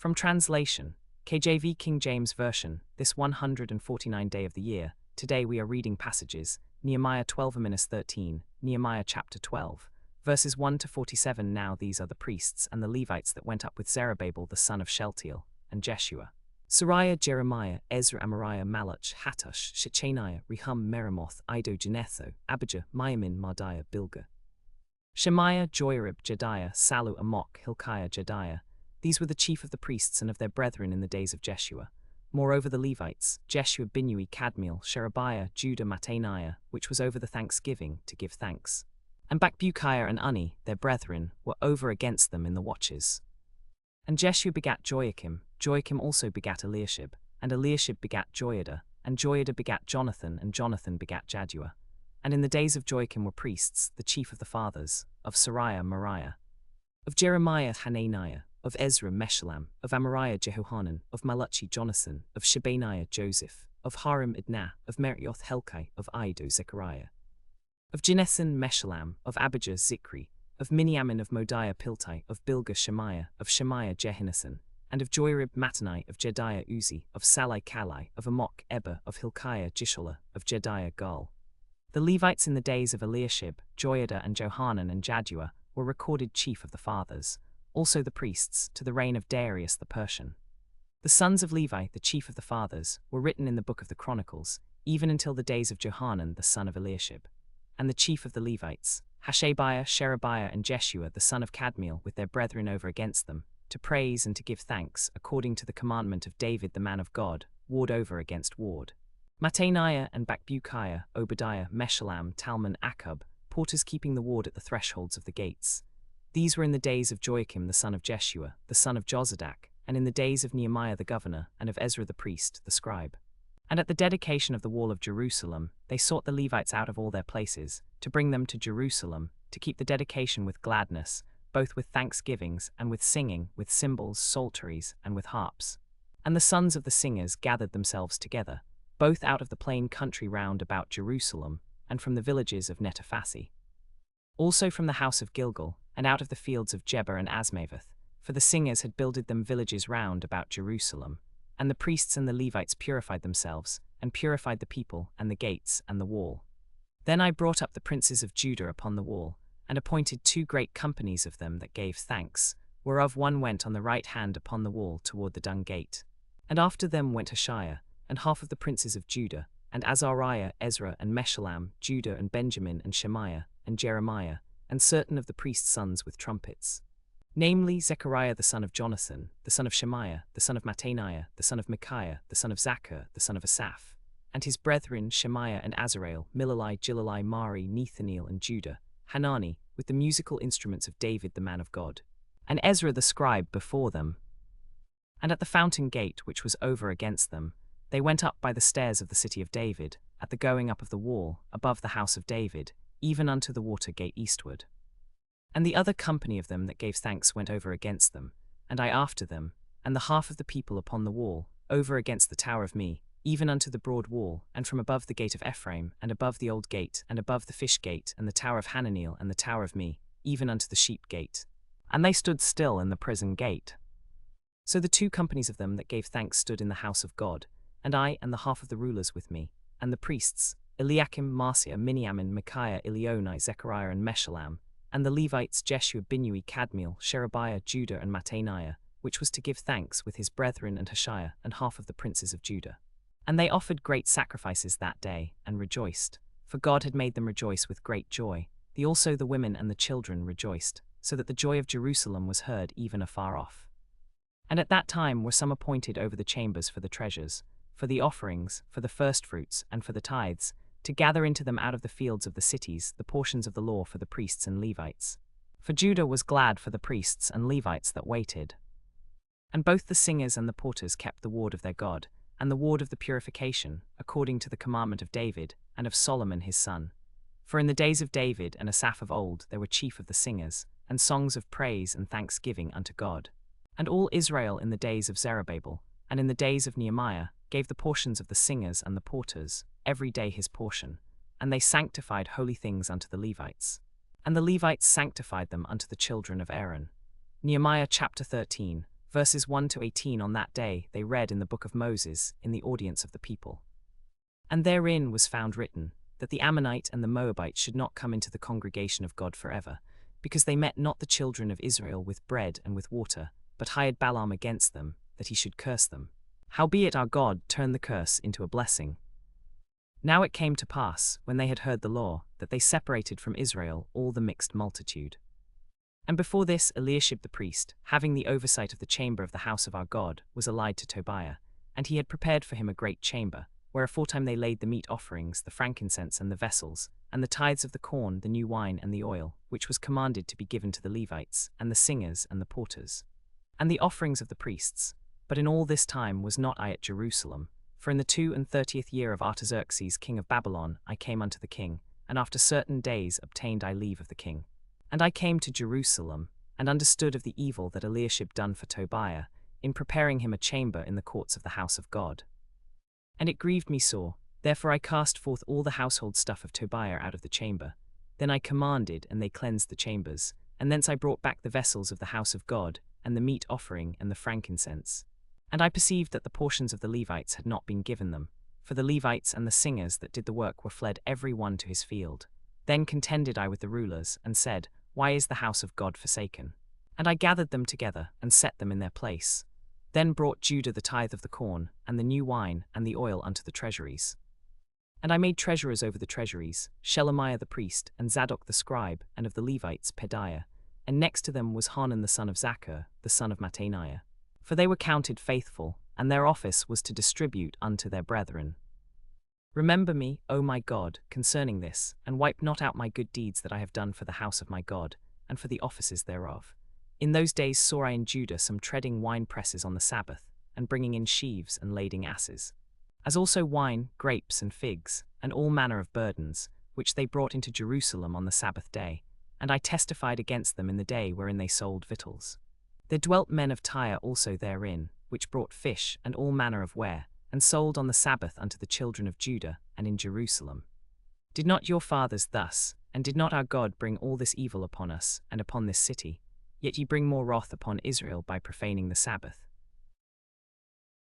From translation, KJV King James Version, this 149th day of the year, today we are reading passages, Nehemiah 12:13, Nehemiah chapter 12, verses 1 to 47. Now these are the priests and the Levites that went up with Zerubbabel the son of Shealtiel, and Jeshua, Sariah, Jeremiah, Ezra, Amariah, Malach, Hattush, Shechaniah, Rehum, Meremoth, Iddo, Genetho, Abijah, Miamin, Mardiah, Bilgah, Shemaiah, Joiarib, Jediah, Sallu, Amok, Hilkiah, Jediah. These were the chief of the priests and of their brethren in the days of Jeshua. Moreover the Levites, Jeshua, Binnui, Kadmiel, Sherebiah, Judah, Mattaniah, which was over the thanksgiving, to give thanks. And Bakbukiah and Unni, their brethren, were over against them in the watches. And Jeshua begat Joachim, Joachim also begat Eliashib, and Eliashib begat Joiada, and Joiada begat Jonathan, and Jonathan begat Jaddua. And in the days of Joachim were priests, the chief of the fathers, of Sariah, Moriah, of Jeremiah, Hananiah, of Ezra, Meshullam, of Amariah, Jehohanan, of Malachi, Jonathan, of Shebaniah, Joseph, of Harim, Idnah, of Merioth, Helkai, of Iddo, Zechariah, of Ginesan, Meshullam, of Abijah, Zikri, of Miniamin, of Modiah, Piltai, of Bilgah, Shemaiah, of Shemaiah, Jehinasan, and of Joiarib, Mattanai, of Jediah, Uzi, of Salai, Kalai, of Amok, Eber, of Hilkiah, Jisholah, of Jediah, Gal. The Levites in the days of Eliashib, Joiada, and Johanan, and Jaddua were recorded chief of the fathers, also the priests, to the reign of Darius the Persian. The sons of Levi, the chief of the fathers, were written in the book of the Chronicles, even until the days of Johanan the son of Eliashib. And the chief of the Levites, Hashabiah, Sherebiah, and Jeshua the son of Kadmiel, with their brethren over against them, to praise and to give thanks, according to the commandment of David the man of God, ward over against ward. Mattaniah and Bakbukiah, Obadiah, Meshullam, Talmon, Akkub, porters keeping the ward at the thresholds of the gates. These were in the days of Joachim the son of Jeshua, the son of Jozadak, and in the days of Nehemiah the governor, and of Ezra the priest, the scribe. And at the dedication of the wall of Jerusalem, they sought the Levites out of all their places, to bring them to Jerusalem, to keep the dedication with gladness, both with thanksgivings, and with singing, with cymbals, psalteries, and with harps. And the sons of the singers gathered themselves together, both out of the plain country round about Jerusalem, and from the villages of Netophathi. Also from the house of Gilgal, and out of the fields of Jeber and Asmaveth, for the singers had builded them villages round about Jerusalem. And the priests and the Levites purified themselves, and purified the people, and the gates, and the wall. Then I brought up the princes of Judah upon the wall, and appointed 2 great companies of them that gave thanks, whereof one went on the right hand upon the wall toward the dung gate. And after them went Hashiah, and half of the princes of Judah, and Azariah, Ezra, and Meshullam, Judah, and Benjamin, and Shemaiah, and Jeremiah, and certain of the priests' sons with trumpets. Namely, Zechariah the son of Jonathan, the son of Shemaiah, the son of Mattaniah, the son of Micaiah, the son of Zachar, the son of Asaph, and his brethren Shemaiah and Azarel, Milalai, Gilalai, Mari, Nethaneel, and Judah, Hanani, with the musical instruments of David the man of God, and Ezra the scribe before them. And at the fountain gate which was over against them, they went up by the stairs of the city of David, at the going up of the wall, above the house of David, even unto the water gate eastward. And the other company of them that gave thanks went over against them, and I after them, and the half of the people upon the wall, over against the tower of Me, even unto the broad wall, and from above the gate of Ephraim, and above the old gate, and above the fish gate, and the tower of Hananeel, and the tower of Me, even unto the sheep gate. And they stood still in the prison gate. So the 2 companies of them that gave thanks stood in the house of God, and I and the half of the rulers with me, and the priests, Eliakim, Marcia, Miniamin, Micaiah, Elionai, Zechariah, and Meshullam, and the Levites, Jeshua, Binnui, Kadmiel, Sherebiah, Judah, and Mattaniah, which was to give thanks with his brethren and Hashiah, and half of the princes of Judah. And they offered great sacrifices that day, and rejoiced, for God had made them rejoice with great joy. Also the women and the children rejoiced, so that the joy of Jerusalem was heard even afar off. And at that time were some appointed over the chambers for the treasures, for the offerings, for the firstfruits, and for the tithes, to gather into them out of the fields of the cities the portions of the law for the priests and Levites. For Judah was glad for the priests and Levites that waited. And both the singers and the porters kept the ward of their God, and the ward of the purification, according to the commandment of David, and of Solomon his son. For in the days of David and Asaph of old there were chief of the singers, and songs of praise and thanksgiving unto God. And all Israel in the days of Zerubbabel, and in the days of Nehemiah, gave the portions of the singers and the porters, every day his portion, and they sanctified holy things unto the Levites. And the Levites sanctified them unto the children of Aaron. Nehemiah chapter 13, verses 1 to 18. On that day they read in the book of Moses in the audience of the people. And therein was found written, that the Ammonite and the Moabite should not come into the congregation of God forever, because they met not the children of Israel with bread and with water, but hired Balaam against them, that he should curse them. Howbeit our God turned the curse into a blessing. Now it came to pass, when they had heard the law, that they separated from Israel all the mixed multitude. And before this Eliashib the priest, having the oversight of the chamber of the house of our God, was allied to Tobiah, and he had prepared for him a great chamber, where aforetime they laid the meat offerings, the frankincense, and the vessels, and the tithes of the corn, the new wine, and the oil, which was commanded to be given to the Levites, and the singers, and the porters, and the offerings of the priests. But in all this time was not I at Jerusalem, for in the 32nd year of Artaxerxes king of Babylon I came unto the king, and after certain days obtained I leave of the king. And I came to Jerusalem, and understood of the evil that Eliashib done for Tobiah, in preparing him a chamber in the courts of the house of God. And it grieved me sore, therefore I cast forth all the household stuff of Tobiah out of the chamber. Then I commanded, and they cleansed the chambers, and thence I brought back the vessels of the house of God, and the meat offering, and the frankincense. And I perceived that the portions of the Levites had not been given them, for the Levites and the singers that did the work were fled every one to his field. Then contended I with the rulers, and said, Why is the house of God forsaken? And I gathered them together, and set them in their place. Then brought Judah the tithe of the corn, and the new wine, and the oil unto the treasuries. And I made treasurers over the treasuries, Shelemiah the priest, and Zadok the scribe, and of the Levites Pedaiah, and next to them was Hanan the son of Zaccur, the son of Mattaniah. For they were counted faithful, and their office was to distribute unto their brethren. Remember me, O my God, concerning this, and wipe not out my good deeds that I have done for the house of my God, and for the offices thereof. In those days saw I in Judah some treading wine presses on the Sabbath, and bringing in sheaves and lading asses, as also wine, grapes, and figs, and all manner of burdens, which they brought into Jerusalem on the Sabbath day. And I testified against them in the day wherein they sold victuals. There dwelt men of Tyre also therein, which brought fish and all manner of ware, and sold on the Sabbath unto the children of Judah, and in Jerusalem. Did not your fathers thus, and did not our God bring all this evil upon us, and upon this city? Yet ye bring more wrath upon Israel by profaning the Sabbath.